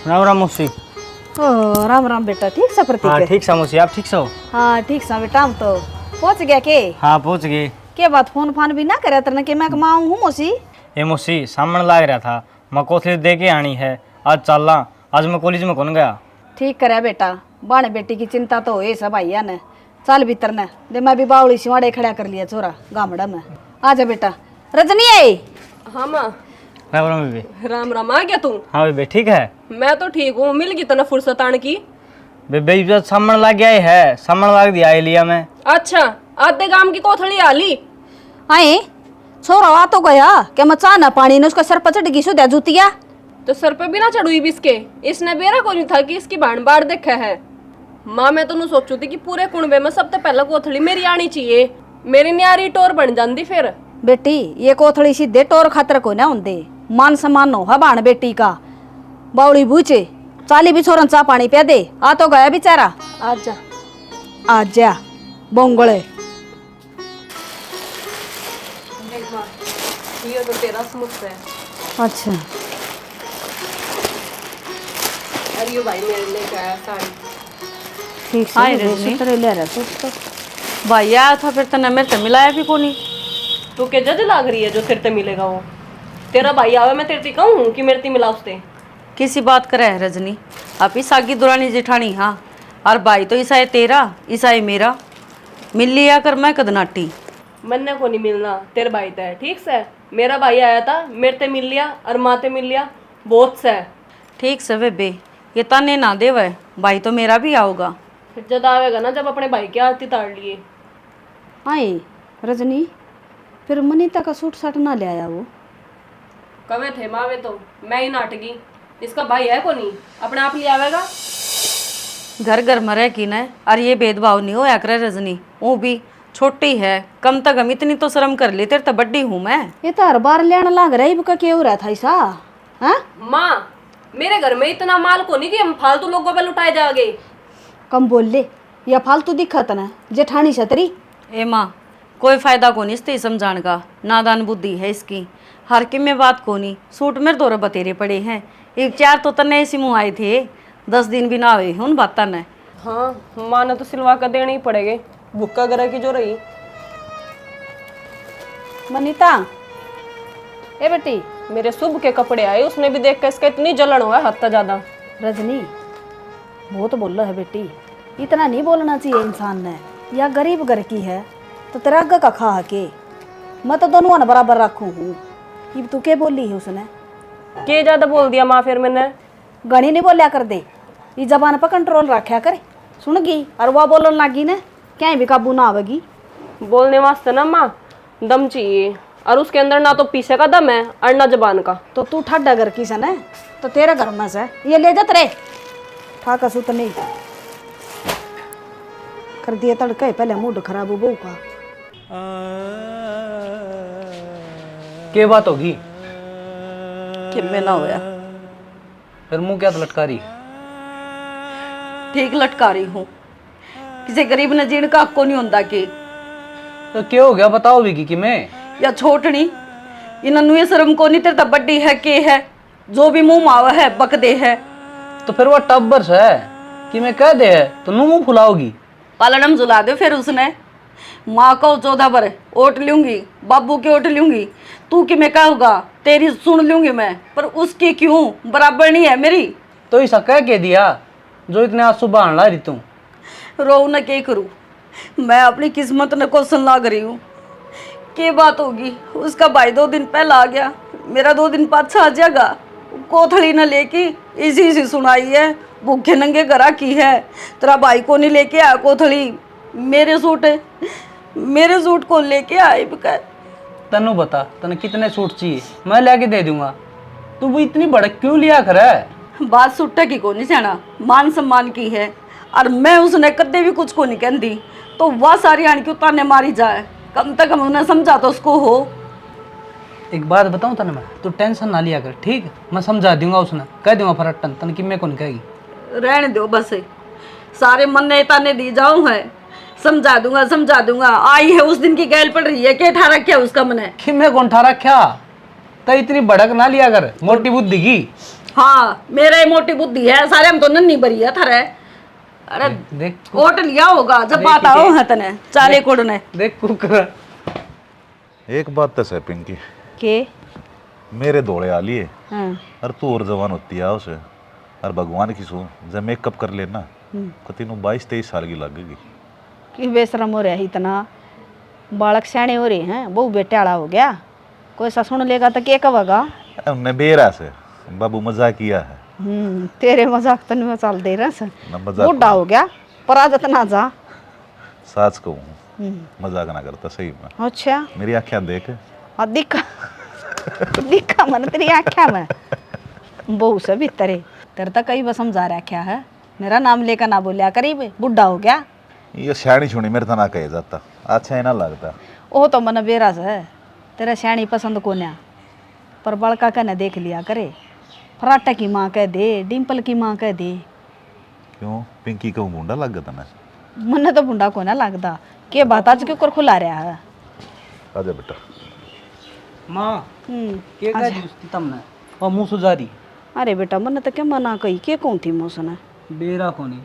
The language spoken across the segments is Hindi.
राम राम मौसी। ओ राम राम बेटा, ठीक सा प्रतीक? हाँ ठीक सा मौसी, आप ठीक सो? हाँ ठीक सा बेटा, हम तो पहुंच गया के? हाँ पहुँच गए। के बात फोन फान भी ना करे तरह के मैं कमाऊँ हूँ मौसी। ये मौसी सामने लाग रहा था, मैं कोथली दे के आनी है, आज चलना। आज मैं कॉलेज में कौन गया। ठीक करे बेटा, बाणे बेटी की चिंता तो हो सब भैया ने। चल भीतर ने दे, मैं भी बावड़ी सिवाड़े खड़ा कर लिया छोरा गामड़ा में। आ जा बेटा। रजनी आई? हाँ माँ। राम राम बेबे। राम राम, आ गया तू? हाँ बेबे ठीक है। मैं तो ठीक हूँ, मिल गई तना फुर्सत आने की। बेबे ये सामने लाग गया है, सामने लाग दिया लिया मैं। अच्छा, आधे गांव की कोथड़ी आली। आई छोरा आ तो गया क्या मैं चाह ना पानी ने उसका सर पर चढ़ गई सुधा जूतिया। तो सर पे भी ना चढ़ुई भी इसके, इसने बेरा को नहीं था कि इसकी भाण बाढ़ देखा है। माँ मैं तो सोचू थी कि पूरे कुंबे में सबसे पहले कोथड़ी मेरी आनी चाहिए, मेरी न्यारी टोर बन जाती फिर। बेटी ये कोथड़ी सीधे टोर खातर को ना होंदे, मान सम्मान हो हबाण बेटी का। बावड़ी बूचे चाली भी छोरन चा पानी पिया दे। आ तो गया बेचारा। आजा आजा बोंगले। ये तो तेरा समझ है। अच्छा अरे यो भाई मेरे लेके आया साड़ी। ठीक हाय से रजनी। सूत्र ले रहा सूट तो। भाई आया था फिर तने मेरे से मिलाया भी को नहीं। तू के जज लाग रही है जो तेरे ते मिलेगा वो? तेरा भाई आवे मैं तेरे से कहूँ कि मेरे ते मिला उसते? किसी बात करे है रजनी, आप इस आगी दुरानी जेठानी। हाँ और भाई तो ईसा है तेरा, ईसा है मेरा। मिल लिया कर मैं कदनाटी। मन्ने को नहीं मिलना, तेरे भाई ते है ठीक से। मेरा भाई आया था, मेरे ते मिल लिया और माँ ते मिल लिया, बहुत से। ठीक से बेबे, ये ताने ना दे वह, भाई तो मेरा भी आओगा। फिर जब आवेगा ना, जब अपने भाई की आरती ताड़ लिए। आई रजनी, फिर मनीता का सूट साट ना ले आया वो? कवे थे मावे तो मैं ही नाटकी। इसका भाई है को नहीं, अपने आप ले आवेगा। घर घर में रह की न, और ये भेदभाव नहीं होया करे रजनी। वो भी छोटी है, कम तक हम इतनी तो शर्म कर ली, तेरे तो बड्डी हूँ मैं। ये तो हर बार लेने लाग रहा है, क्या हो रहा था ऐसा? हाँ माँ मेरे घर में इतना माल को नहीं कि हम फालतू लोगों पे लुटाए जाओगे। कम बोल ले, या फालतू दिखत ना जेठानी छतरी। ए माँ कोई फायदा को नहीं इससे समझाने का, नादान बुद्धि है इसकी। हर की में बात को नहीं, सूट मेरे दौरे बतेरे पड़े हैं। एक चार तो तने ऐसी मुँह आए थे, 10 दिन भी ना हुए उन बातों ने। हाँ माँ ने तो सिलवा कर देने ही पड़ेगे, भुक्का गरा की जो रही। मनीता ए बेटी। मेरे शुभ के कपड़े आए, उसने भी देख कर इसका इतनी जलन हुआ है हद तक ज्यादा। रजनी बहुत बोल रहा है बेटी, इतना नहीं बोलना चाहिए इंसान ने। या गरीब घर की है तो तेरा अग्गा का खा के, मैं तो दोनों ने बराबर रखू हूँ। ये तू क्या बोली है उसने? के ज्यादा बोल दिया माँ फिर मैंने? गणी नहीं बोलिया कर दे, ये जबान पर कंट्रोल रखा करे। सुन गई और वह बोलन लगी ने, क्या भी काबू ना आवेगी। बोलने वास्ते ना माँ दम चाहिए, और उसके अंदर ना तो पीछे का दम है और ना जबान का। तो तू ठाडा घर की सन है तो तेरे घर में से ये ले जात रे। ठाका सुत नहीं कर दिया तड़के, पहले मूड खराब हो बहू का। क्या बात होगी? कि में ना होया, फिर मुंह क्या लटका रही? ठीक लटका रही हूँ। किसी गरीब ने जीण का हक को नहीं होता कि तो क्या हो गया बताओ भी कि मैं या छोटनी इन्होंने ये शर्म को नहीं, तेरे तो बड्डी है के है, जो भी मुंह मावा है बक दे है। तो फिर वो टब्बर्स है कि मैं कह दे है तो मुंह फुलाओगी। पालनम जुला दे फिर उसने। माँ को 14 बार ओट लूंगी, बाबू की ओट लूंगी, तू कि मैं कहूँगा तेरी सुन लूंगी मैं, पर उसकी क्यों बराबर नहीं है मेरी। तो ऐसा कह के दिया जो इतने आंसू बहान ला रही तू। रो न क्या करूँ, मैं अपनी किस्मत ने क्वेश्चन लाग रही हूँ। क्या बात होगी, उसका भाई 2 दिन पहला आ गया, मेरा 2 दिन पाछा आ जाएगा। कोथड़ी न लेके इसी सुनाई है, भूखे नंगे गरा की है। तेरा भाई को नहीं लेके आया कोथड़ी, मेरे सूट को लेके आई बकर। तनु बता तने कितने सूट चाहिए, मैं लेके दे दूंगा। तू वो इतनी भड़क क्यों लिया कर है? बात सुट्टा की को नहीं जाना, मान सम्मान की है। और मैं उसने कदे भी कुछ को नहीं कहती, तो वह सारी आन क्यों ताने मारी जाए, कम तक हम उन्हें समझा तो उसको हो। एक बात बताऊं तने मैं, तू टेंशन ना लिया कर ठीक? मैं समझा दूंगा, उसने कह दूंगा फरटन तन कि मैं कौन कहेगी। रहने दो बस, सारे मन ने ताने दी जाऊं है, समझा दूंगा। आई है उस दिन की गैल पड़ रही है, क्या ठा रखा उसका मन है कि मैं कौन ठा रखा? तो इतनी भड़क ना लिया कर, मोटी बुद्धि की। हाँ मेरा ही मोटी बुद्धि है, सारे हम तो नन्ही बरी है थारे। अरे देख कोट लिया होगा जब बात आओ है तने चाले कोड़ने। देख कुकर। एक बात तो है पिंकी, के मेरे दौड़े आ लिए हाँ और तू और जवान होती है उसे, और भगवान की सो जब मेकअप कर लेना कती नु 22-23 साल की लगेगी। कि बेशरम हो रहा है इतना, बालक सयाने हो रहे हैं, बहु बेटे आड़ा हो गया, कोई सा सुन लेगा तो क्या कहेगा? हमने बेरा से बाबू मजाक किया है। तेरे मजाक तो नहीं चल दे रहा सर, न मजाक बूढ़ा हो गया पर आदत ना जा। साच कहूँ मजाक ना करता सही में। अच्छा मेरी आँखें देख। हाँ दिखा दिखा मन तेरी आँखें में बहु से भी तेरे तक कई बस समझा रखा है, मेरा नाम लेकर ना बोलिया करीब, बूढ़ा हो गया। ये श्याणी छुणी मेरे तो ना कहे जाता, अच्छा ही ना लगता। ओह तो मन बेराज है, तेरा श्याणी पसंद को ना, पर बड़का कहने देख लिया करे, फराटा की माँ कह दे, डिम्पल की माँ कह दे। क्यों पिंकी कहूँ मुंडा लग गया ना? मन तो बुंडा को ना लगता, के बात आज क्यों कर खुला रहा है? आजा बेटा। माँ के अच्छा। कह दी तुमने और मुंह सुजारी अरे बेटा मन तो क्या मना कही, के कौन थी मौसम बेरा कोनी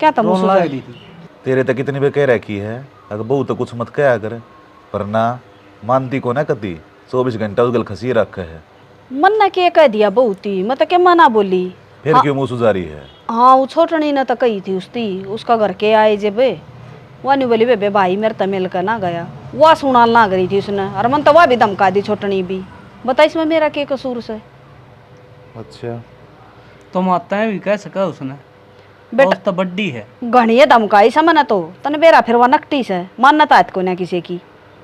क्या था रोन मुँह लगा दी थी। तेरे तो कितनी भी कह रखी है, अगर बहू तो कुछ मत कहा करे, पर ना मानती को ना कती 24 घंटा उस गल खसी रखे है। मन ने के कह दिया बहुती, मैं तो क्या मना बोली। फिर क्यों मुँह सुजारी है? हाँ वो छोटनी ने तो कही थी उसकी, उसका घर के आए जे बे वानी बोली बेबे भाई मेरे तो मिल कर ना गया, वह सुना ना करी थी उसने, और मन तो वह भी धमका दी छोटनी भी। बता इसमें मेरा के कसूर से? अच्छा तुम आता है भी कह सका उसने, बेटा तो बड्डी है घनी धमकाई समझ तो तने बेरा फिर वह नकटी से मान्यता है को ना किसी की।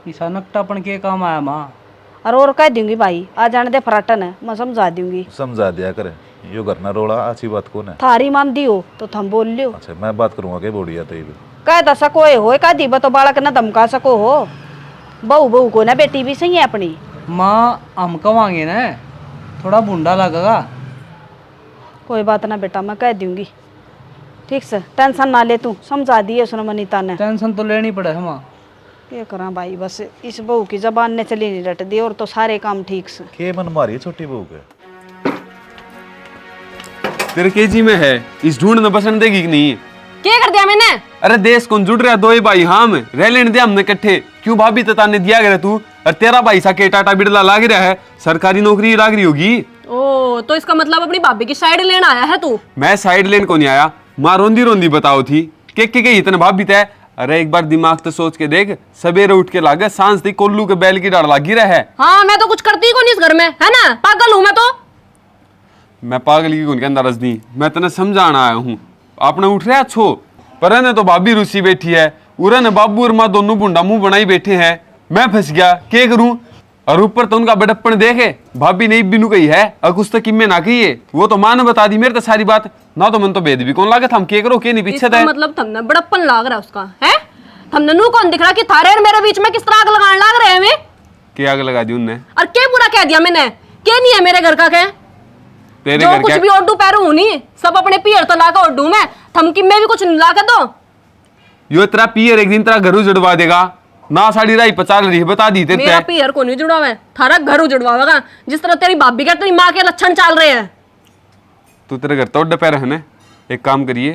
ईसा नकटापन के काम आया माँ। और कह दूंगी भाई आ जाने दे फराटन है, मैं समझा दूंगी। समझा दिया करे, यो घर ना रोड़ा अच्छी बात को ना। थारी मान दी हो तो थम बोल लियो, अच्छा मैं बात करूँगा के बोड़िया तो कह दा सको हो कह दी तो बालक न धमका सको हो, बहू बहू को ना बेटी भी सही है अपनी। माँ हम कवांगे ना, थोड़ा बूंदा लगेगा। कोई बात ना बेटा मैं कह दूंगी, ठीक से टेंशन ना ले, तू समझा दिए उसने मनीता ने। टेंशन तो लेनी पड़े है माँ। ये करा भाई, बस इस बहू की जबान ने चली नहीं रट दी, और तो सारे काम ठीक से। के मन मारी है छोटी बहू के? तेरे केजी में है, इस ढूंढ न बसन देगी कि नहीं? क्या कर दिया मैंने? अरे देश कौन जुड़ रहा, दो ही भाई हम रह लेने दे हमने इकट्ठे। क्यों भाभी तता ने दिया करे तू, और तेरा भाई सा के टाटा बिरला लाग रहा है, सरकारी नौकरी लाग रही होगी। ओ तो इसका मतलब अपनी भाभी की साइड लेने आया है तू? मैं साइड लेन को नहीं आया, माँ रोंदी रोंदी बताओ थी के गई इतने भाभी तय। अरे एक बार दिमाग तो सोच के देख, सवेरे उठ के लागे सांझ थी कोल्लू के बैल की डाड़ लागी रहा है। हाँ मैं तो कुछ करती ही कौन इस घर में, है ना? पागल हूँ मैं तो। मैं पागल की उनके अंदर रजनी, मैं तेने समझाना आया हूँ। आपने उठ रहा अच्छो, पर ने तो भाभी रूसी बैठी है, उरे ने बाबू और माँ दोनों बुंडा मुंह बनाई बैठे हैं। मैं फंस गया, क्या करूं? और ऊपर तो उनका बड़प्पन देखे, भाभी ने बिनु कही है और कुछ तो किम्मे ना कही है, वो तो माँ ने बता दी मेरे तो सारी बात ना, तो मन तो बेद भी कौन लागे हम के करो के नहीं पीछे इसका मतलब थमने बड़प्पन लाग रहा है उसका, है? थमने नू कौन दिख रहा कि थारे और मेरे बीच में किस तरह आग लगाने लाग रहे हैं हमें? क्या आग लगा दी उनने? और क्या बुरा कह दिया मैंने? क्या नहीं है मेरे घर का? क्या तेरे जो घर कुछ क्या भी ओडू पैरू हूं नहीं, सब अपने पियर तो लाकर ओडू मैं, थमकी में भी कुछ नहीं लाकर दो। यो तेरा पियर एक दिन तेरा घर उजड़वा देगा ना, साड़ी राई पचाल रही है बता दी तेरे मेरा पियर को नहीं जुड़ा हुआ है, थारा घर उजड़वाएगा जिस तरह तेरी भाभी के तेरी माँ के लक्षण चल रहे हैं। तू तेरे घर तो पैर है ना, एक काम करिए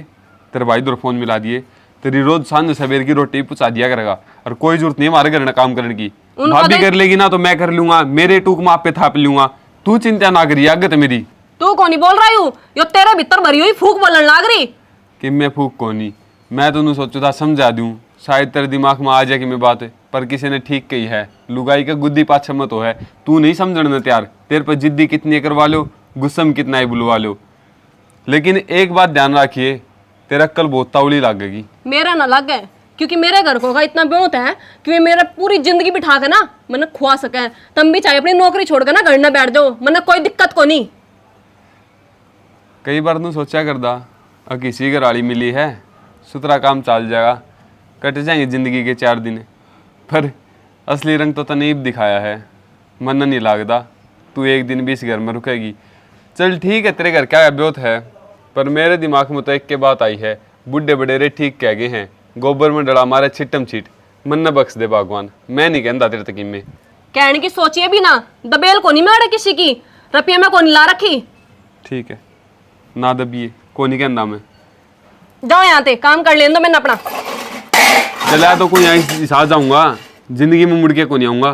तेरे भाई दो फोन मिला दिए, तेरी रोज सांझ सवेर की रोटी पहुंचा दिया करेगा, और कोई जरूरत नहीं हमारे घर में काम करने की। भाभी कर लेगी ना तो मैं कर लूंगा, मेरे टूक माँ पे थाप लूंगा, तू चिंता ना करिए आगत मेरी। तू कौन बोल रही हूँ, यो तेरे भीतर भरी हुई फूक बोलन लाग रही। कि मैं फूक कोनी, मैं तो सोचू था समझा दूं, शायद तेरे दिमाग में आ जाए कि मैं बात है, पर किसी ने ठीक कही है, लुगाई का गुद्दी पाछा मत हो है, तू नहीं समझने तैयार, तेरे पर जिद्दी कितनी करवा लो, गुस्सा में कितना ही बुलवा लो। लेकिन एक बात ध्यान रखिए, तेरा कल बहुत तावली लगेगी। मेरा ना लग गए, क्योंकि मेरे घर को का इतना ब्योत है कि वे मेरा पूरी जिंदगी बिठा के ना मैंने खुआ सके, तुम भी चाहे अपनी नौकरी छोड़कर ना घर ना बैठ जाओ, मैंने कोई दिक्कत को नहीं। कई बार तू सोचा करदा और किसी घर वाली मिली है, सुथरा काम चल जाएगा, कट जाएंगे जिंदगी के 4 दिन, पर असली रंग तो तने दिखाया है, मन नहीं लगता तू एक दिन भी इस घर में रुकेगी। चल ठीक है तेरे घर क्या ब्योत है, पर मेरे दिमाग में तो एक के बात आई है, बुढ़े बडेरे ठीक कह गए हैं, गोबर में डला मारे छिटम छिट, मन न बख्श दे भगवान, मैं नहीं कहता तेरे तक में। कहने की सोचिए भी ना, दबेल को नहीं मारे किसी की, रुपये में को नहीं ला रखी। ठीक है ना दबिए, को नहीं कहना मैं। जाओ यहाँ ते काम कर लेने दो मैंने अपना। चला तो कोई यहाँ साथ जाऊंगा, जिंदगी में मुड़ के को नहीं आऊंगा।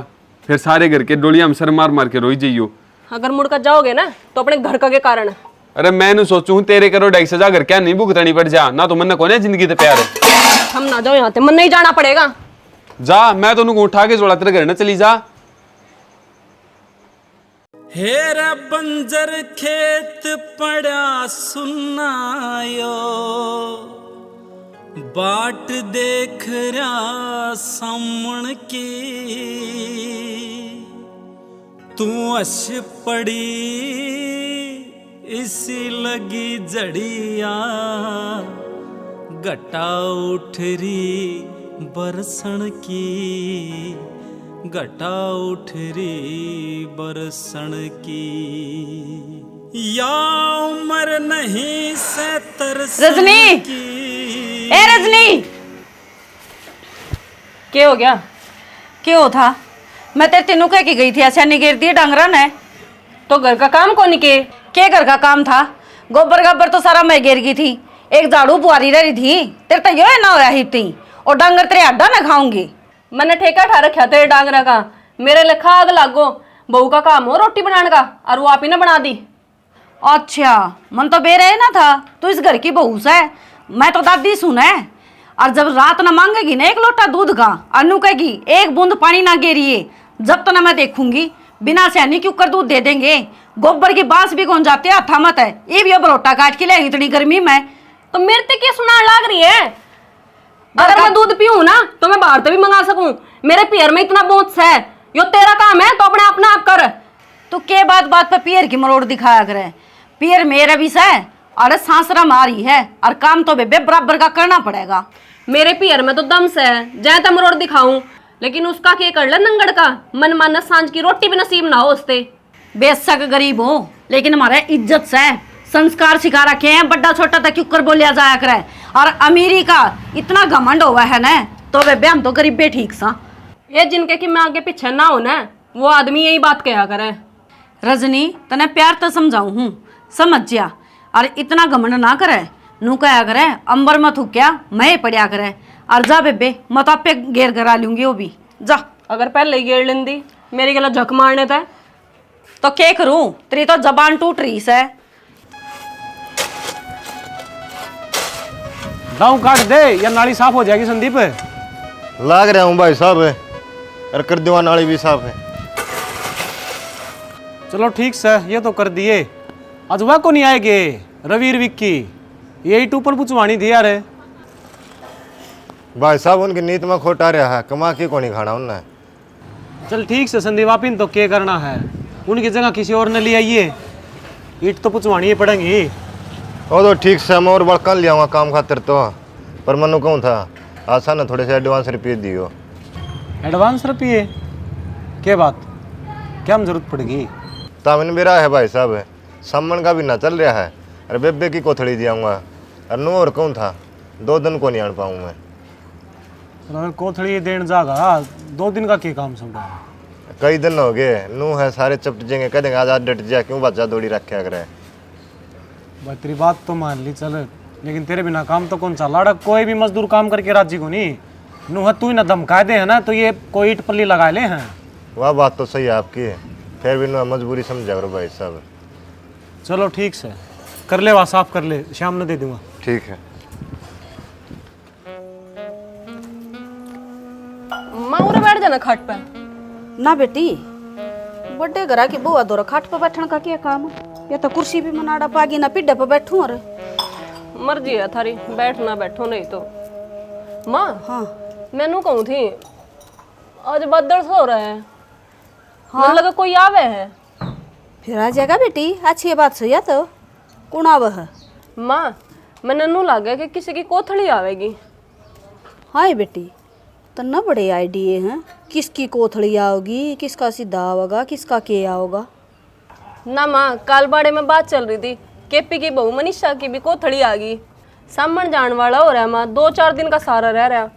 फिर सारे घर के डोलिया में सर मार मार के रोई जाइयो। अगर मुड़ कर जाओगे ना तो अपने घर का के कारण। अरे मैं सोचू तेरे करो डाइक सजा घर क्या नहीं भुगतनी पड़ जा ना, तो मन को जिंदगी तो प्यार है। हम ना जाओ यहाँ ते, मन नहीं जाना पड़ेगा। जा, मैं तो उठा के जोड़ा तेरे घर न चली जा। हेरा बंजर खेत पड़ा सुनायो, बाट देख रहा सामण की, तू अश पड़ी इसी लगी जड़िया, घटा उठरी बरसण की, घटा उठरी बरसण की, या उम्र नहीं से तरस रजनी! की। ए रजनी, क्या हो गया? क्यों था? मैं तेरे तेनू कह के गई थी ऐसा नहीं गिर दिए डांगरा ने। तो घर का काम कौन के? क्या घर का काम था? गोबर गब्बर तो सारा मैं गिर गई थी, एक झाड़ू बुआरी रही थी, तेरे तो यो ना होया ही थी, और डांगर तेरे अड्डा ना खाऊंगी। मैंने ठेका ठा रखा तेरे डांगरा का, मेरे लिखा आग लागो, बहू का काम हो रोटी बनाने का, और वो आप ही ने बना दी। अच्छा, मन तो बेरे ना था, तू इस घर की बहू से, मैं तो दादी सुने। और जब रात ना मांगेगी ना एक लोटा दूध का, अनु कहेगी एक बूंद पानी ना गिरिए, जब तो ना मैं देखूंगी, बिना सैनी क्यों कर दूध दे देंगे। गोबर की बांस भी कौन जाते हाथा मत है, ये भी अब रोटा काट के ले इतनी गर्मी में। तो मेरे ते क्या सुनान लाग रही है? अगर मैं दूध पीऊं ना तो मैं बाहर से भी मंगा सकूं, मेरे पैर में इतना बोझ है, यो तेरा काम है तो अपने अपना आप कर। तो के बात बात पे पियर की मरोड़ दिखाया करे, पियर मेरा भी से, अरे सांसरा मारी है, और काम तो बेबे बराबर का करना पड़ेगा। मेरे पैर में तो दम से है, जाए तो मरोड़ दिखाऊं, लेकिन उसका क्या कर ले नंगड़ का, मन मानस सांझ की रोटी भी नसीब ना हो उससे। बेशक गरीब हो, लेकिन हमारे इज्जत से संस्कार सिखा रखे हैं, बड़ा छोटा तक क्यों कर बोलिया जाया करे। और अमीरी का इतना घमंड हुआ है ना, तो बेबे हम तो गरीबे ठीक सा। ये जिनके कि मैं आगे पीछे ना हो ना, वो आदमी यही बात कहा करे। रजनी, तने प्यार तो समझाऊ हूँ, समझ जा, और इतना घमंड ना करे, नू कया करे अंबर मत थूक्या मैं पड़िया करे। और जा बेबे, मत आप पे घेर करा लूंगी वो भी, जा। अगर पहले ही गेड़ लेंदी मेरी गला झक मारने था तो क्या करूं, तेरी तो जबान टूट रही से। दाऊ काट दे या नाली साफ हो जाएगी संदीप। लाग रहा हूँ भाई साहब, और कर दूंगा नाली भी साफ है। चलो ठीक से, ये तो कर दिए। आज वह को नहीं आएगे रवीर विक्की, यही टूपन पुचवानी थी यार। भाई साहब उनकी नीत में खोट आ रहा है, कमा के को नहीं खाना उनने। चल ठीक से संदीप, आप इन तो क्या करना है, उनकी जगह किसी और ने ले आइए, ईट तो पुचवानी पड़ेंगी। वो तो ठीक से मैं और बड़का ले आऊँगा काम खातिर तो, पर मनु कहूँ था आशा ने थोड़े से एडवांस रुपये दियो। एडवांस रुपये? क्या बात, क्या हम जरूरत पड़ेगी? तामिन मेरा है भाई साहब, सामन का भी ना चल रहा है, अरे बेबे की कोथड़ी दियाऊँगा, और नू और कहूँ था 2 दिन को नहीं आन पाऊँ मैं। तो कोथड़ी देन जागा, 2 दिन का क्या काम समझा? कई दिन हो गए, नू है सारे चपट जाएंगे, कह देंगे आज आज डट जा, क्यों बच्चा दौड़ी रखे करे। भाई तेरी बात तो मान ली चल, लेकिन तेरे बिना काम तो कौन सा लाड़ा, कोई भी मजदूर काम करके राजी को नहीं। नूह तू ही ना धमका दे है ना, तो ये कोई ईट पल्ली लगा ले हैं। वह बात तो सही है आपकी, फिर भी नू मजबूरी समझा करो भाई साहब। चलो ठीक से, कर ले, वहाँ साफ कर ले, शाम में दे दूंगा। ठीक है। माँ उरे बैठ जाना खाट पे। ना बेटी, बड़े घरा की बुआ दो खाट पर बैठने का क्या काम, या तो कुर्सी भी मनाड़ा पागी ना पिड्डे पर बैठूं। अरे मर्जी है थारी, बैठना बैठो नहीं तो। माँ हाँ मैनू कहूँ थी आज बदल सो रहे हैं, हाँ मन लगा कोई आवे है। फिर आ जाएगा बेटी, अच्छी बात सही है। तो कौन आवे है? माँ मैंने नू लगा कि किसी की कोथड़ी आवेगी। हाँ बेटी, तो न बड़े आइडिए हैं, किसकी कोथड़ी आओगी, किसका सीधा आओगा, किसका के आओगा। ना माँ, काल बाड़े में बात चल रही थी, केपी की बहू मनीषा की भी कोथड़ी आ गई, सामन जान वाला हो रहा है। माँ 2-4 दिन का सारा रह रहा,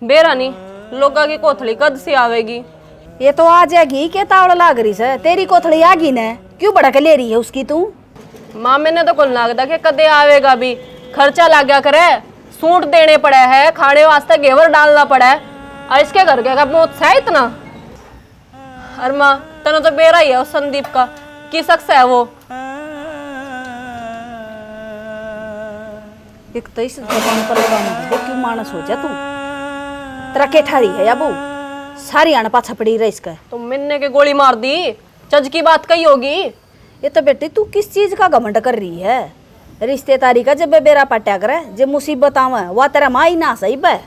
बेरा नहीं लोगा की कोथड़ी कद से आवेगी। ये तो आ जाएगी, के तावड़ लाग रही से, तेरी कोथड़ी आ गई न, क्यों बड़ा के ले रही है उसकी तू? माँ मैंने तो कुल लगता कि कदे आवेगा भी, खर्चा लग गया करे, सूट देने पड़े है, खाने वास्ते घेवर डालना पड़ा है, और इसके घर के का उत्साह इतना। अरे माँ तने तो बेरा ही है उस संदीप का, की शख्स है वो। एक तो इस जबान पर लगाने दे, क्यों मानस हो जा तू। तेरा के ठारी है या बू, सारी आने पाछा पड़ी रही इसका। तो मैंने के गोली मार दी, चज की बात कही होगी। ये तो बेटी तू किस चीज का घमंड कर रही है। रिश्तेदारी का जब बेरा पट्या करे, जब मुसीबत आवे वह तेरा माँ ही ना सही बे।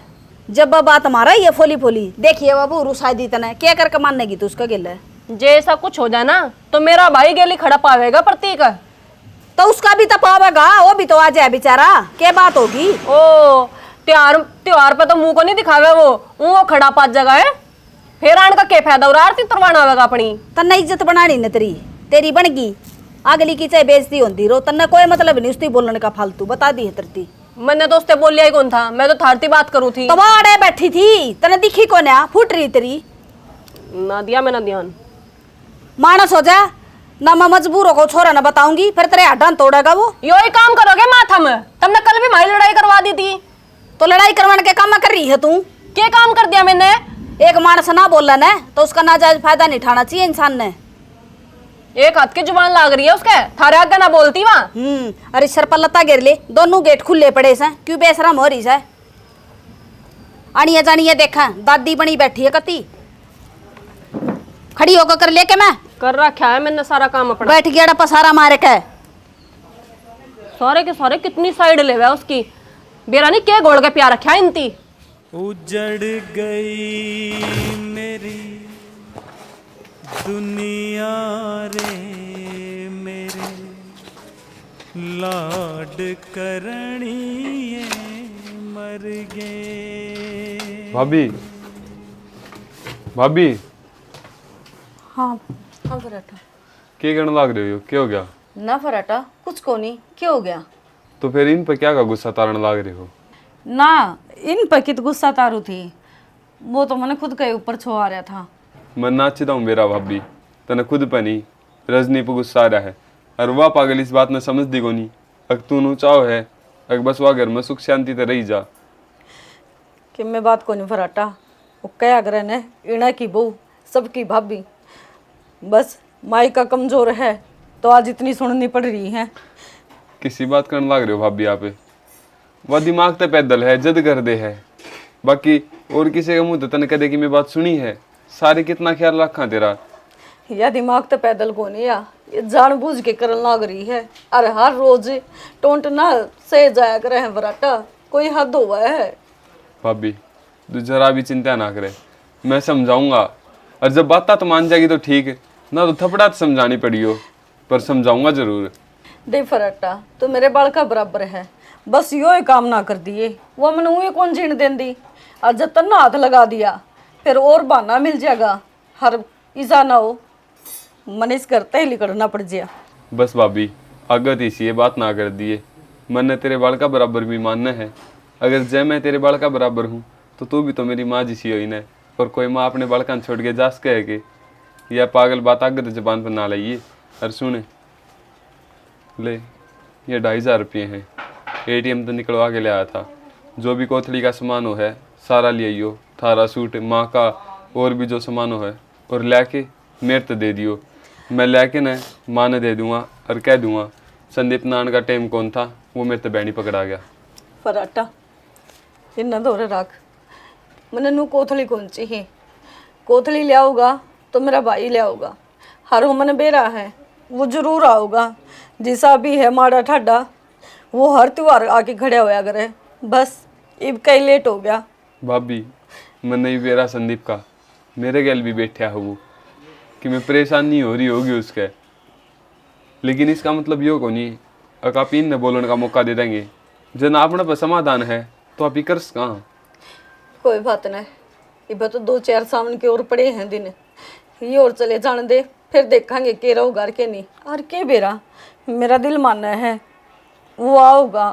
जब बात हमारा ही है फोली फोली, देखिए बाबू रुसाई दी तने क्या करके मानेगी तू उसका गिल है। जैसा कुछ हो जाए ना तो मेरा भाई गेली खड़ा पावेगा प्रतीक। तो उसका भी तो पावेगा, वो भी तो आ जाए बेचारा, क्या बात होगी। ओ त्योहार त्योहार पे तो मुंह को नहीं दिखावे वो खड़ा पात जगह है, फिर आने का क्या फायदा, और आरती तरवाना होगा अपनी। तन्ने इज्जत बनानी न तेरी बनगी, अगली की चाहे बेइज्जती होती रो, तन्ने कोई मतलब नहीं उसकी बोलने का, फालतू बता दी है तरती। मैंने तो उससे बोलिया ही कौन था, मैं तो थारती बात करूँ थी। तो वहाँ अड़े बैठी थी, तने दिखी कौन है, फूट रही तेरी। ना दिया मैंने ध्यान। मानस हो जा ना, मैं मजबूर हो छोरा ना बताऊंगी, फिर तेरे हड्डां तोड़ेगा वो। यो ही काम करोगे माथा में, तुमने कल भी हमारी लड़ाई करवा दी थी। तो लड़ाई करवाने के काम कर रही है तू। क्या काम कर दिया मैंने? एक मानस ना बोलन है तो उसका नाजायज फायदा नहीं उठाना चाहिए इंसान ने। एक हाथ की जुबान लाग रही है उसके, थारे आगे ना बोलती वहाँ। अरे सर पर लता गिर ले, दोनों गेट खुले पड़े से, क्यों बेशरम हो रही है। आनिए जानिए देखा दादी बनी बैठी है कती, खड़ी होकर कर ले के मैं कर रखा है मैंने सारा काम अपना। बैठ गया पसारा मारे के सारे के सारे कितनी साइड ले हुआ उसकी, बेरा नहीं क्या गोड़ के प्यार रखा है इनती। उजड़ गई मेरी दुनिया रे, मेरे लाड करणी मर गए। भाभी भाभी हाँ हाँ फराटा। क्या करने लग रहे हो, क्या हो गया? ना फराटा कुछ को नहीं, क्या हो गया? तो फिर इन पर क्या का गुस्सा तारण लग रहे हो? ना इन पर कित गुस्सा तारू थी, वो तो मैंने खुद के ऊपर छुआ रहा था। मैं नाचता हूँ मेरा भाभी, तने खुद पर नहीं रजनी पर गुस्सा आ रहा है, और वह पागल इस बात ने समझ दी को नहीं। अगर तू नु चाहो है अगर बस वह घर में सुख शांति तो रही जा। कि मैं बात को नहीं फराटा, वो क्या करे ने इना की बहू सबकी भाभी, बस माई का कमजोर है तो आज इतनी सुननी पड़ रही है। किसी बात करने लग रहे हो भाभी आप? वह दिमाग तो पैदल है, जद कर दे है, बाकी और किसी का मुंह तो तने कदे की मैं बात सुनी है, सारे कितना ख्याल रखा तेरा। या दिमाग तो पैदल को नहीं, या ये जानबूझ के करन लग रही है। अरे हर रोज टोंट ना सह जाया करे हैं फराटा, कोई हद हुआ है। भाभी तू जरा भी चिंता ना करे, मैं समझाऊंगा, और जब बात तो मान जाएगी तो ठीक है ना, तो थपड़ा तो समझानी पड़ी हो, पर समझाऊंगा जरूर। देख फराटा तो मेरे बाल का बराबर है, बस यो ही काम ना कर दिए वो मैंने उन्हें कौन जीण दें दी, और जब तक ना हाथ लगा दिया फिर और बहाना मिल जाएगा, हर ईजा ना हो मनीष करते ही निकलना पड़ जाए। बस भाभी अगत इसी ये बात ना कर दिए, मन ने तेरे बाल का बराबर भी मानना है, अगर जय मैं तेरे बाल का बराबर हूँ तो तू भी तो मेरी माँ जिसी हो ही न, और कोई माँ अपने बालकान छोड़ के जास कहे के यह पागल बात आगत जबान पर ना लाइए। और सुने ले ये 2,500 रुपये हैं, ATM तो निकलवा के ले आया था, जो भी कोथड़ी का सामान हो है सारा ले आइयो, थारा सूट माँ का और भी जो सामान हो है, और लेके मेरे तो दे दियो, मैं लेके न माँ ने दे दूँगा और कह दूँगा संदीप नान का टाइम कौन था वो मेरे तो बैनी पकड़ा गया। फराटा इन्ना दौरे रख, मैंने नू कोथली कौन चाहिए, कोथली ले आऊगा तो मेरा भाई ले आऊगा, हर मन बेरा है वो जरूर आऊगा, जिसा भी है माड़ा ठाडा वो हर त्योहार आके खड़े होया करे, बस इब कई लेट हो गया। भाभी मैं नहीं बेरा संदीप का, मेरे गैल भी बैठा है वो कि मैं परेशान नहीं हो रही होगी उसके, लेकिन इसका मतलब यो को नहीं अगर आप इन न बोलने का मौका दे देंगे, जन अपने पर समाधान है तो आप कर कहाँ। कोई बात नहीं, इब तो 2-4 सावन के और पड़े हैं दिन, ये और चले जाने दे, फिर देखेंगे के रहो घर के नहीं, और के बेरा मेरा दिल मानना है वो आऊगा,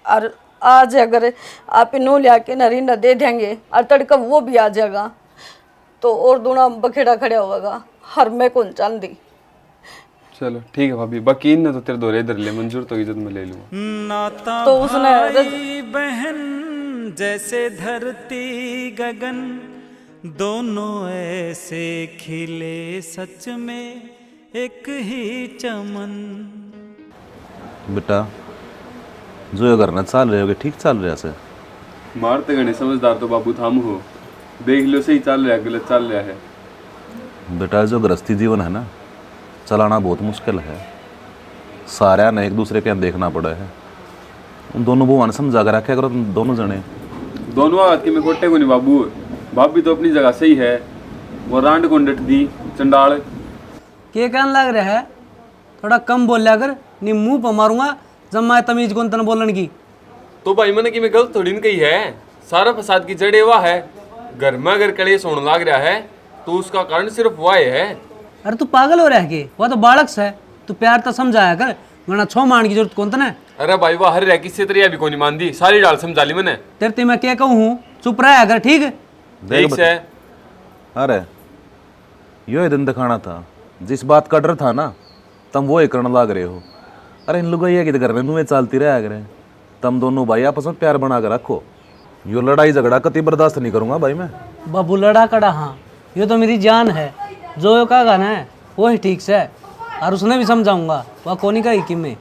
और आज अगर आप इन्हों लिया के नरी न दे देंगे और तड़का वो भी आ जाएगा तो और दूना बखेड़ा खड़ा होगा, हर मैं कौन चांदी। चलो ठीक है भाभी, बाकी इन तो तेरे दोरे इधर ले, मंजूर तो इज्जत में ले लूँगा। नाता तो उसने भाई बहन जैसे धरती गगन, दोनों ऐसे खिले सच में एक ही चमन। बेटा जो ये करना चाल रहे होगे ठीक चाल रहा से? मारते गणे समझदार तो बाबू थाम हो, देख लो सही चल रहा है गलत चल रहा है। बेटा जो गृहस्थी जीवन है ना, चलाना बहुत मुश्किल है। सारा ने एक दूसरे के यहाँ देखना पड़ा है। उन दोनों बुआ ने समझा कर रखा करो तुम दोनों जने। दोनों हाथ के में खोटे को नहीं बाबू, भाभी तो अपनी जगह सही है, वो रांड को डट दी चंडाल। के कहने लग रहा है? थोड़ा कम बोल लिया कर, नहीं मुंह पर मारूंगा जब मैं तमीज कौन तन बोलन की। तो भाई मैंने कि मैं गलत थोड़ी न कही है, सारा फसाद की जड़ हुआ है। घर में अगर कलेश होने लग रहा है तो उसका कारण सिर्फ वह है। अरे तू पागल हो रहा है कि वह तो बालक है, तू प्यार तो समझाया कर, वरना छो मान की जरूरत कौन तने। अरे भाई वाह हर रह किसी तरह भी कोई नहीं मान दी, सारी डाल समझा ली मैंने। तेरे ते मैं क्या कहूँ हूँ, चुप रहा अगर ठीक है। देख से अरे यो ही दिन दिखाना था, जिस बात का डर था ना तुम वो ही करने लग रहे हो। अरे इन लोगों ये किधर करने तुम्हें चलती रहा करे। तुम दोनों भाई आपस में प्यार बना कर रखो। यो लड़ाई झगड़ा कति बर्दाश्त नहीं करूंगा भाई मैं। बाबू लड़ा कड़ा, हाँ ये तो मेरी जान है, जो यो का गाना है वो ही ठीक से, और उसने भी समझाऊंगा, वह कोनी का ही में।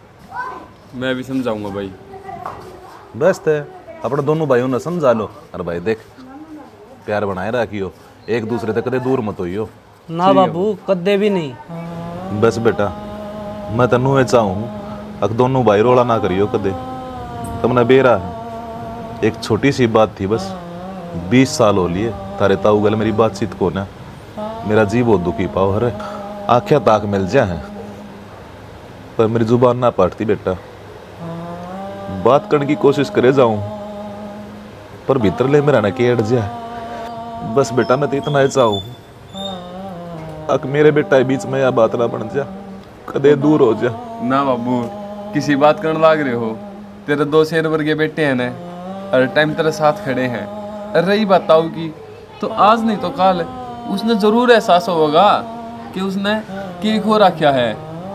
मैं भी समझाऊंगा भाई। बेस्ट है, अपने दोनों भाइयों ने समझा लो। अरे भाई देख प्यार बनाए रखियो, एक दूसरे तक कदे दूर मत होइयो। ना बाबू कदे भी नहीं। बस बेटा मैं तनु ये चाहूँ अक दोनों भाई रोला ना करियो कदे। तुमने बेरा है, एक छोटी सी बात थी बस, 20 साल हो लिए तारे ताऊ गल मेरी बातचीत को ना। मेरा जी बहुत दुखी पाओ हरे, आख्या ताक मिल जा है पर मेरी जुबान ना पड़ती बेटा। बात करने की कोशिश करे जाऊं पर भीतर ले मेरा ना के अट जाए। बस बेटा मैं तो इतना ही चाहूँ अक मेरे बेटा बीच में या बात ना बन जा, कदे दूर हो जा। ना बाबू किसी बात करने लाग रहे हो, तेरे 2 शेर वर्गे बेटे हैं ना, हर टाइम तेरे साथ खड़े हैं। अरे रही बात ताऊ की, तो आज नहीं तो कल उसने जरूर एहसास होगा कि उसने की खो रखा है।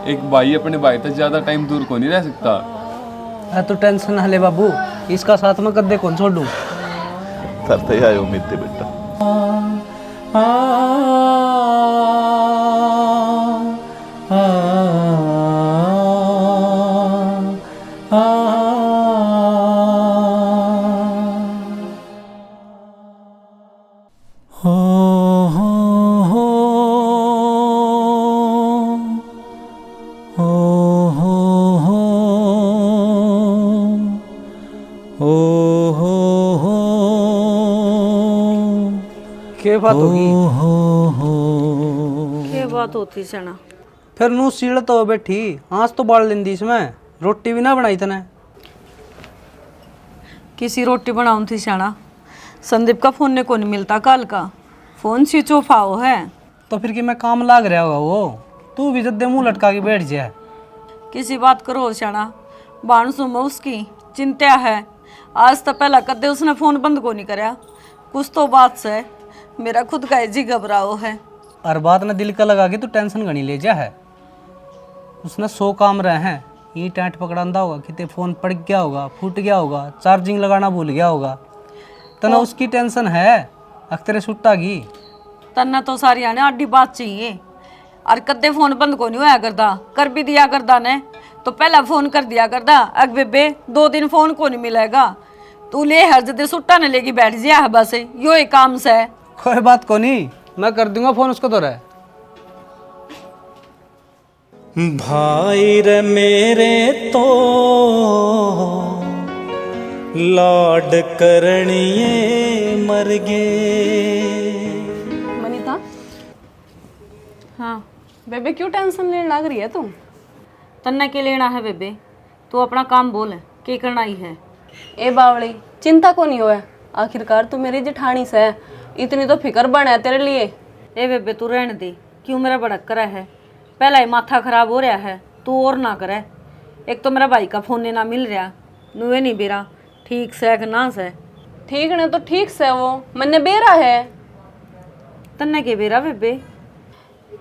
एक भाई अपने भाई तक ज्यादा टाइम दूर को नहीं रह सकता। तू टेंशन ना ले बाबू, इसका साथ में कदे कौन छोड़ दूं। तरते आए उम्मीद थी बेटा। के बात होगी? क्या बात होती सना? फिर नू सीढ़ तो बैठी, आँच तो बाल लेंदी इसमें, रोटी भी ना बनाई तने। किसी रोटी बनाऊं थी शाना, संदीप का फोन ने को नहीं मिलता, कल का फोन स्विच ऑफ आओ है। तो फिर कि मैं काम लाग रहा होगा वो, तू भी जद्दे मुंह लटका के बैठ जाए। किसी बात करो शाना, बाण सुनो उसकी चिंता है। आज तो पहला कदे उसने फोन बंद को नहीं कराया, कुछ तो बात से मेरा खुद का जी घबराओ है। और बात ना दिल का लगा के तू टेंशन गणी ले जा है। उसने 100 काम रहे हैं, ये टाइट पकड़ांदा होगा, कितने फ़ोन पड़ गया होगा, फूट गया होगा, चार्जिंग लगाना भूल गया होगा, तना उसकी टेंशन है। अख्तरे सुट्टा की तन्ना तो सारी आने आडी बात चाहिए। और कदे फोन बंद को नहीं होया करता, कर भी दिया करता ने तो पहला फोन कर दिया करता। अग बेबे 2 दिन फोन को नहीं मिलेगा, तू ले हर जदे सुट्टा ने लेके बैठ जिया है, बस यो एक काम से है। कोई बात को नहीं, मैं कर दूंगा फोन उसको तो रहे। भाई रे मेरे तो लाड करनिए मर गए। मनीता, हाँ बेबे क्यों टेंशन लेने लग रही है तू? तन्ना के लेना है बेबे, तू अपना काम बोल क्या करना ही है। ए बावड़ी चिंता को नहीं होया, आखिरकार तू मेरी जेठानी से है, इतनी तो फिक्र बना है तेरे लिए। ए बेबे तू रहने दे, क्यों मेरा भड़क करा है, पहला ही माथा खराब हो रहा है, तू और ना करे। एक तो मेरा भाई का फोन ना मिल रहा, नुए नहीं बेरा ठीक से कि ना से। ठीक ने तो ठीक से, वो मन्ने बेरा है। तन्ने के बेरा बेबे?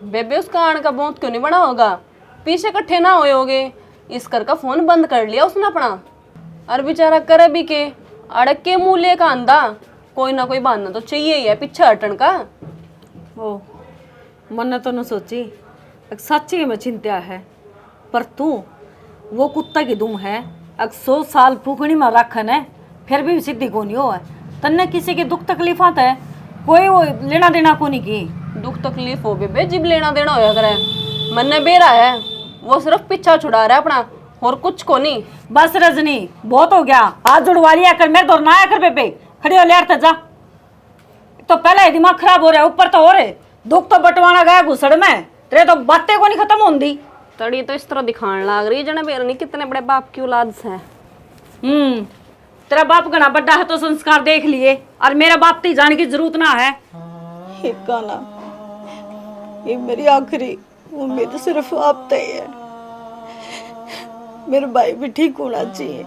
बेबे उसका आने का बहुत क्यों नहीं बना होगा, पीछे इकट्ठे ना होए होगे, इस कर का फोन बंद कर लिया उसने अपना। और बेचारा करे भी के, अड़क के मूल्य का अंधा, कोई ना कोई बहाना तो चाहिए ही है पीछे हटन का। ओ मन तो न सोची, एक सच्ची में चिंता है, पर तू वो कुत्ता की दुम है, अग 100 साल फूकनी में रखन है, फिर भी सिद्धि को नहीं हो है। तन्ने किसी की दुख तकलीफ आता है, कोई वो लेना देना को नहीं की। दुख तकलीफ हो बेबे, जिब लेना देना होया करे। मन ने बेरा है, वो सिर्फ पीछा छुड़ा रहा है अपना, और कुछ को नहीं। बस रजनी, बहुत हो गया, हाथ जुड़वा लिया कर, मेरे दौर ना आया कर बेबे, खड़ी हो लेर जा। तो पहले दिमाग खराब हो रहा है, ऊपर तो हो रहे दुख तो बंटवाना गया घुसड़ में, तेरे तो बातें को नहीं खत्म होंगी। तड़ी तो इस तरह दिखाने लग रही जने बेरनी कितने बड़े बाप की औलाद से। तेरा बाप घना बड़ा है तो संस्कार देख लिए, और मेरा बाप तो जाने की जरूरत ना है। गाना ये मेरी आखिरी उम्मीद सिर्फ आप तय है। मेरा भाई भी ठीक होना चाहिए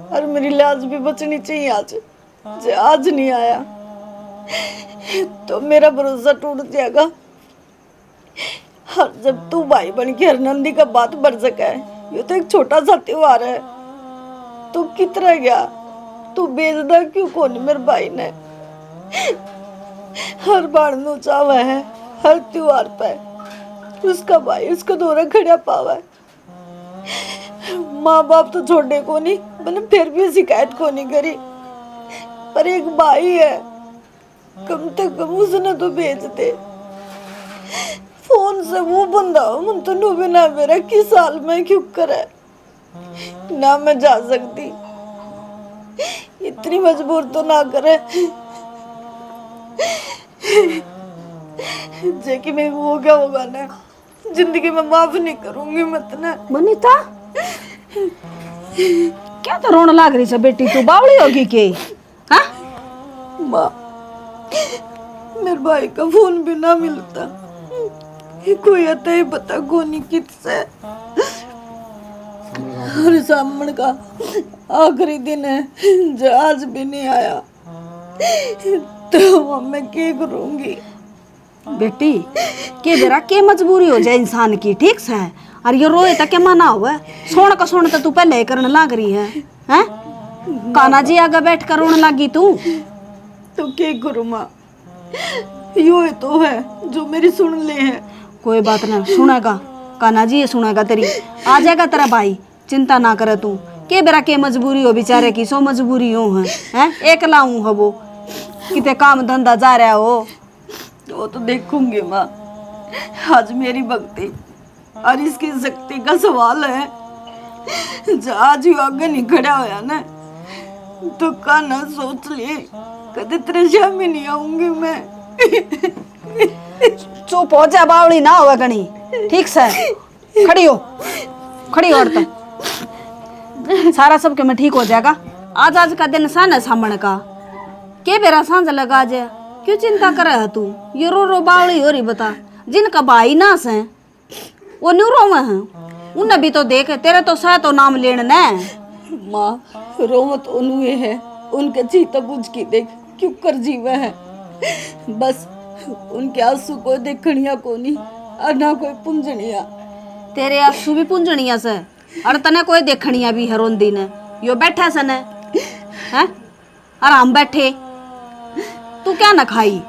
और मेरी लाज भी बचनी चाहिए। आज नहीं आया तो मेरा भरोसा टूट जाएगा। और जब तू भाई बन के हरनंदी का बात बढ़ सका है, ये तो एक छोटा सा त्योहार है, तू कितना गया, तू बेचदा क्यों कौन मेरे भाई ने। हर बार नु चावा है, हर त्योहार पे उसका भाई उसका दौरा खड़ा पावा है। माँ बाप तो छोड़ने को नहीं, मैंने फिर भी शिकायत को नहीं करी, पर एक भाई है, कम से कम उसने तो भेज दे। फोन से वो बंदा मन तो नु बिना मेरा किस साल में क्यों करे ना, मैं जा सकती, इतनी मजबूर तो ना करे जे कि मैं वो क्या होगा ना, जिंदगी में माफ नहीं करूंगी मत ना। मनीता क्या तो रोने लग रही है बेटी, तू बावली होगी के? हाँ माँ, मेरे भाई का फोन भी ना मिलता, कोई आता ही पता कोनी किससे। और सामने का आखिरी दिन है जो आज भी नहीं आया, तो मैं क्या करूंगी? बेटी के बेरा के मजबूरी हो जाए इंसान की, ठीक से। और ये रोए तक के मना हुआ है, सोन का सोन तो तू पहले करने लग रही है, हैं? काना जी आगे बैठ कर रोने लगी तू। तो क्या करूं माँ, यो तो है जो मेरी सुन ले है। कोई बात ना, सुनेगा काना जी, ये सुनेगा तेरी, आ जाएगा तेरा भाई, चिंता ना करे तू। के बेरा के मजबूरी हो बेचारे की, सो मजबूरी हो है, एक लाऊं हो वो किते काम धंधा जा रहा हो। वो तो देखूंगी माँ, आज मेरी भक्ति और इसकी शक्ति का सवाल है। जो आज यू आगे नहीं खड़ा होया ना, तो काना सोच लिए कदे तेरे शामी नहीं आऊंगी मैं। चुप हो जा, बावली ना होवे गणी, ठीक से। खड़ी हो औरत, सारा सब के में ठीक हो जाएगा। आज का दिन सा न सामने का के बेरा सांझ लगा जाए, क्यों चिंता करे है तू? ये रो बावली हो रही बता, जिनका भाई ना से वो न्यू रो में है, उन्हें भी तो देख, तेरे तो सह तो नाम लेने न। माँ रोमत उन्हें है, उनके चीता बुझ की देख क्यों कर जीवे है। बस उनके आंसू को देखनिया को नहीं, और ना कोई पुंजनिया। तेरे आंसू भी पुंजनिया से, और तने कोई देखनिया भी है रोंदी ने। यो बैठा सन है, आराम बैठे, तू क्या न खाई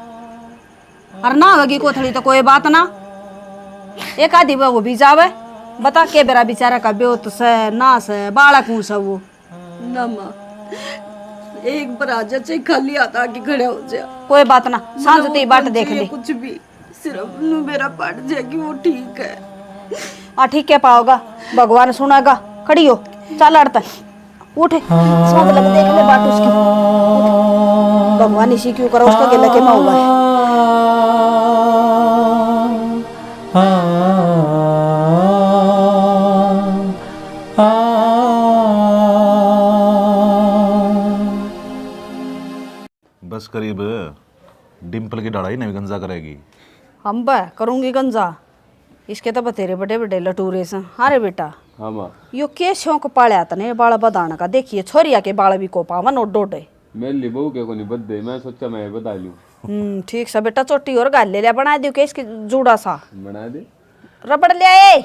और ना होगी कोथड़ी तो कोई बात ना, एक आधी वो भी जावे। बता के बेरा बेचारा का ब्योत से ना से बालक हूँ सब वो ना माँ, एक बार आ जा, चाहे खाली हाथ आके खड़ा हो जा, कोई बात ना, सांझ ते बाट देख ले। कुछ भी, सिर्फ नू मेरा पट जाए कि वो ठीक है। ठीक है पाओगा, भगवान सुनागा। खड़ी हो, चल अड़ता उठ, सांझ लग देख ले बाट उसकी, भगवान इसी क्यों करो उसका गिला के हुआ है। बस करीब डिम्पल की लड़ाई नहीं गंजा करेगी। हम करूंगी गंजा, इसके तो बतेरे बड़े बड़े लटूरे से। अरे बेटा हाँ माँ, यो के शौक पाया तने बाल बदाना का, देखिए छोरिया के बाल भी को पावन और डोडे। मेरी बहू के को नहीं बदे, मैं सोचा मैं बता लूँ। ठीक सा बेटा, चोटी और गाल ले लिया, बना दियो के इसकी जूड़ा सा बना दे। रबड़ ले आए,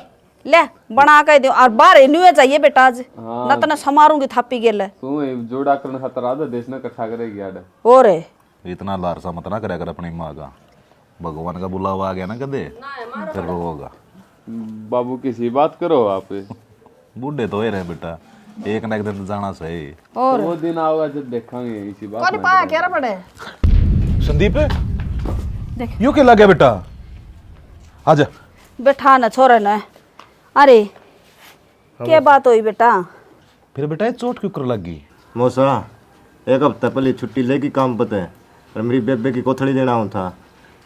ले बना के दो और बाहर न्यू चाहिए बेटा आज न तो न समारूंगी थापी गेल तू जोड़ा करने खातर आधा देश ना इकट्ठा करेगी यार। और इतना लारसा मत ना करया कर अपनी माँ का, भगवान का बुलावा आ गया ना कदे फिर होगा। बाबू किसी बात करो आप। बूढ़े तो रहे बेटा, एक ना एक दिन तो जाना सही। और वो दिन आओगा जब देखेंगे इसी बात। कौन पाया कह रहा बड़े संदीप यूं क्यों लगे बेटा, आजा। बैठा न छोरे न। अरे क्या बात हुई बेटा? फिर बेटा ये चोट क्यों कर लगी? मौसा एक हफ्ता पहले छुट्टी लेके काम पते और मेरी बेबे की कोथड़ी देना हूँ था,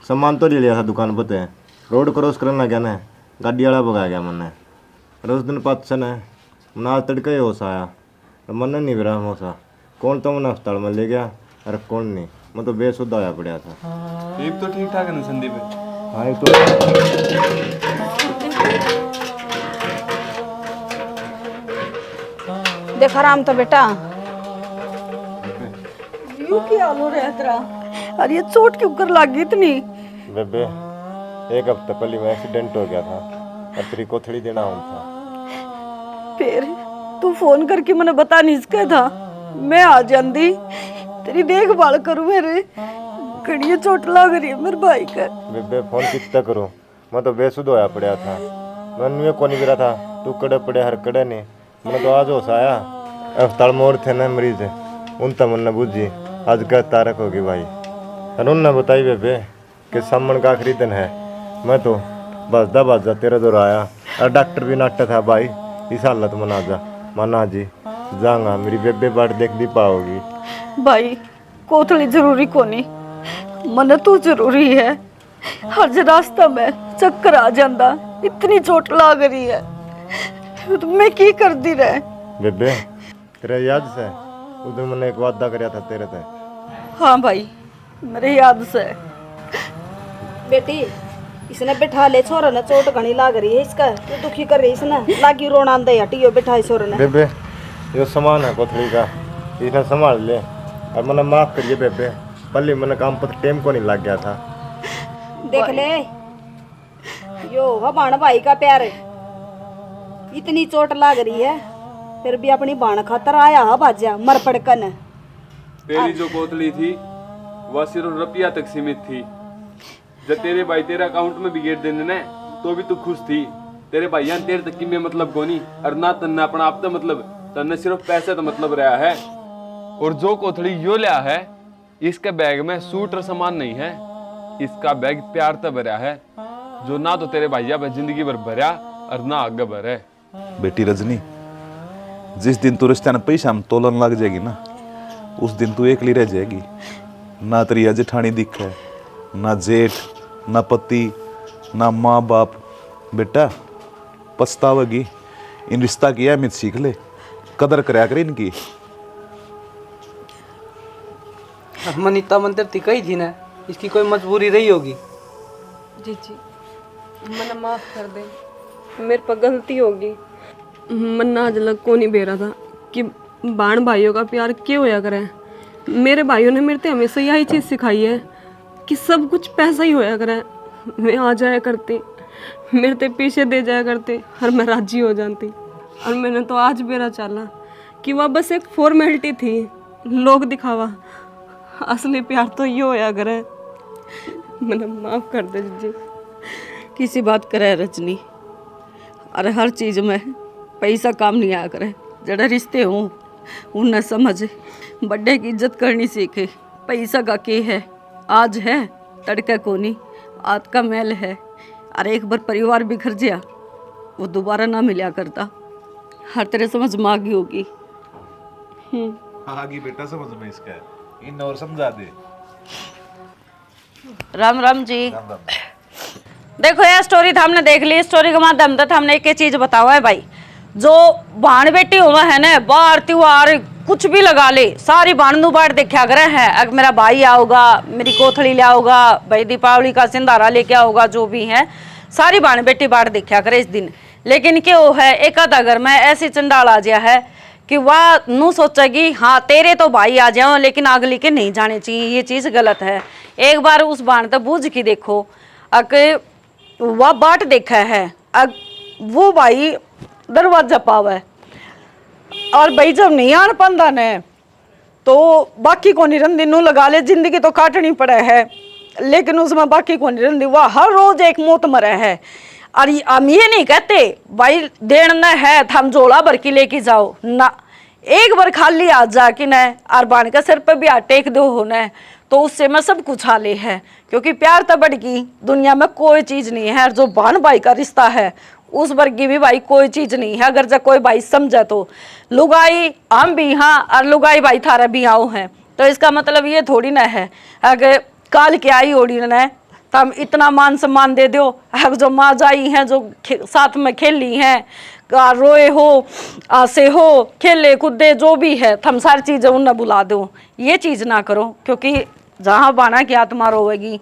सामान तो ले लिया था दुकान पते, रोड क्रॉस करना गया ना, गाड़ी वाला भगा गया मैंने। और उस दिन पाँच है ना तड़के ही होश आया और मन नहीं रहा मौसा, कौन तो मैंने अस्पताल में ले गया और कौन नहीं, मैं तो बेसुद्ध होया पड़ा था। ये तो ठीक ठाक है ना संदीप? हाँ ये तो देखा राम तो बेटा यूं क्या हाल रहा तेरा? अरे ये चोट क्यों कर लगी इतनी? बेबे एक हफ्ता पहले में एक्सीडेंट हो गया था और तेरी कोथड़ी देना हूँ था। फिर तू फोन करके मैंने बता नहीं सका था, मैं आ जाती तेरी देखभाल करूं। मेरे कड़िया चोट लग रही है मेरे भाई का। बेबे फोन कितना करूं, मैं तो बेसुध होया पड़ा था, मन को नहीं गिरा था, तू कड़े पड़े हर कड़े नहीं, मैंने तो आज होश आया। अस्पताल में और थे ना मरीज, उन तक मन बुझी आज का तारक होगी भाई। और उन बताई बेबे कि सामन का आखिरी दिन है, मैं तो बसदा तेरे दौर आया और डॉक्टर भी नाटा था भाई, इस हालत में ना जा मना जी जाऊंगा, मेरी बेबे बाट देख दी पाओगी। भाई कोथली जरूरी कोनी, मन तू जरूरी है। हर रास्ता में चक्कर आ जाता, इतनी चोट लग रही है, तो मैं की कर दी रहे। बेबे तेरे याद से उधर मैंने एक वादा कराया था तेरे से। हाँ भाई मेरे याद से। बेटी इसने बैठा ले छोरा ने, चोट घनी लाग रही है इसका, तू दुखी कर रही इसने, लागी रोना दे हटियो बैठा छोरा ने। बेबे ये सामान है कोथड़ी का, इसने संभाल ले और मैंने माफ करिए बेबे, पहले मैंने काम पर टेम को नहीं लग गया था। देख ले यो हमारा भाई का प्यार, इतनी चोट लाग रही है फिर भी अपनी बाण खातर आया हा भाजा मर पड़कन। तेरी जो कोतली थी वह सिर्फ रुपया तक सीमित थी। जब तेरे भाई तेरे अकाउंट में भी गेट देने ने तो भी तू खुश थी। तेरे भाइया तेरे तक की में मतलब कोनी, और ना तन्ने अपना आप तो मतलब, तन्ने सिर्फ पैसे तो मतलब रहा है। और जो कोथड़ी यो लिया है इसके बैग में सूट और सामान नहीं है, इसका बैग प्यार तो भरा है, जो ना तो तेरे भैया पे जिंदगी भर भरा और ना आगे भरे। बेटी रजनी, जिस दिन तू रिश्ते में पैसा में तोलन लग जाएगी ना, उस दिन तू एकली रह जाएगी। ना तेरी जेठानी दिखे, ना जेठ, ना पति, ना माँ बाप। बेटा पछतावेगी, इन रिश्ता की अहमियत सीख ले, कदर करया कर इनकी। मनीता मंदिर थी कही थी ना, इसकी कोई मजबूरी रही होगी। जी मना माफ कर दे, मेरे पर गलती होगी। मन्ना आज लग को नहीं बेरा था कि बाण भाइयों का प्यार क्यों होया करे। मेरे भाइयों ने मेरे ते हमेशा यही चीज़ सिखाई है कि सब कुछ पैसा ही होया करे। मैं आ जाया करती, मेरे ते पीछे दे जाया करते और मैं राजी हो जाती। और मैंने तो आज बेरा चाला कि वह बस एक फॉर्मेलिटी थी, लोग दिखावा, असली प्यार तो ये होया करे। मैंने माफ कर दे जी। किसी बात करे रजनी, अरे हर चीज़ में पैसा काम नहीं आया करे। जड़े रिश्ते हों उन्हें समझ, बड़े की इज्जत करनी सीखे। पैसा का के है, आज है तड़का कोनी, आज का मैल है। अरे एक बार परिवार बिखर गया वो दोबारा ना मिला करता। हर तरह समझ में आ गई होगी। आगी बेटा समझ में इसका, इन और समझा दे। राम राम जी। देखो यार स्टोरी तो हमने देख ली, स्टोरी के माध्यम से हमने एक चीज बतावा है भाई, जो बाण बेटी हुआ है ना, बार त्योहार कुछ भी लगा ले, सारी बाण नु बाढ़ देखा करे है। अगर मेरा भाई आओगा, मेरी कोथड़ी ले आओगा, भाई दीपावली का सिंधारा लेके आओगा, जो भी है सारी बाण बेटी बाढ़ देखा करे इस दिन। लेकिन क्यों है एक आधा घर में ऐसी चंडाल आ गया है कि वह नू सोचेगी हाँ तेरे तो भाई आ जाओ, लेकिन अगली के नहीं जाने चाहिए, ये चीज़ गलत है। एक बार उस बाण तो बूझ की देखो, अगर वह बाट देखा है, वो भाई दरवाजा पावे, और भाई जब नहीं आन पांदा ने तो बाकी को नहीं रंदी नू लगा ले, जिंदगी तो काटनी पड़े है, लेकिन उसमें बाकी को नहीं रंदी, वह हर रोज एक मौत मरे है। और हम ये नहीं कहते भाई देन न है तो हम झोला भर के लेके जाओ ना, एक बार खाली आ जा कि न और बाण के सिर पे भी हाथ टेक दो हो न, तो उससे मैं सब कुछ हाले है। क्योंकि प्यार तो बढ़ गई, दुनिया में कोई चीज नहीं है, और जो बहन भाई का रिश्ता है उस वर्गी भी भाई कोई चीज नहीं है। अगर जब कोई भाई समझे तो लुगाई हम भी हाँ और लुगाई भाई थारा भी आओ हैं, तो इसका मतलब ये थोड़ी ना है अगर काल के आई ओड़ी न तो हम इतना मान सम्मान दे दो। अब जो माँ जाई हैं जो साथ में खेली हैं, रोए हो आसे हो खेले कूदे जो भी है, तो हम सारी चीज़ें उन्हें बुला दो। ये चीज़ ना करो, क्योंकि जहाँ बाना की आत्मा रोएगी।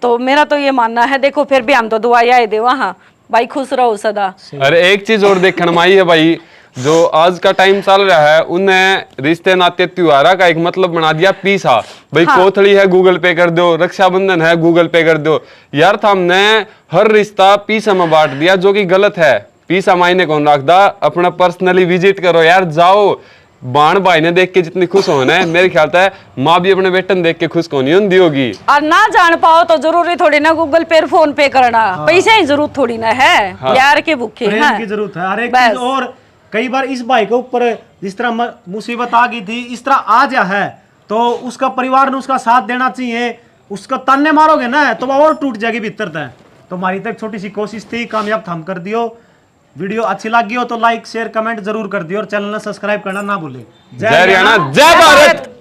तो मेरा तो ये मानना है, देखो फिर भी हम तो दुआई आए दे वहाँ भाई खुश रहो सदा। अरे एक चीज और देखने में आई है भाई, जो आज का टाइम चल रहा है उन्हें रिश्ते नाते त्योहारा का एक मतलब बना दिया पीसा। भाई हाँ। कोथड़ी है गूगल पे कर दो, रक्षाबंधन है गूगल पे कर दो। यार हमने हर रिश्ता पीसा में बांट दिया, जो कि गलत है। पीसा मायने कौन रखदा, अपना पर्सनली विजिट करो यार, जाओ। बाण भाई ने देख के जितनी खुश होना है, मेरे ख्याल है माँ भी अपने बेटन देख के खुश होनी होगी। और ना जान पाओ तो जरूरी थोड़ी ना गूगल पे फोन पे करना, हाँ। पैसे ही जरूरत थोड़ी ना है, हाँ। प्यार के भूखे प्रेम की जरूरत है। अरे चीज और कई बार इस भाई के ऊपर जिस तरह मुसीबत आ गई थी, इस तरह आ जा है तो उसका परिवार ने उसका साथ देना चाहिए। उसका ताने मारोगे ना तो वो और टूट जाएगी भीतर तक। तो हमारी तो एक छोटी सी कोशिश थी, कामयाब हम कर दियो। वीडियो अच्छी लगी हो तो लाइक शेयर कमेंट जरूर कर दियो, और चैनल ने सब्सक्राइब करना ना भूले। जय हरियाणा, जय भारत।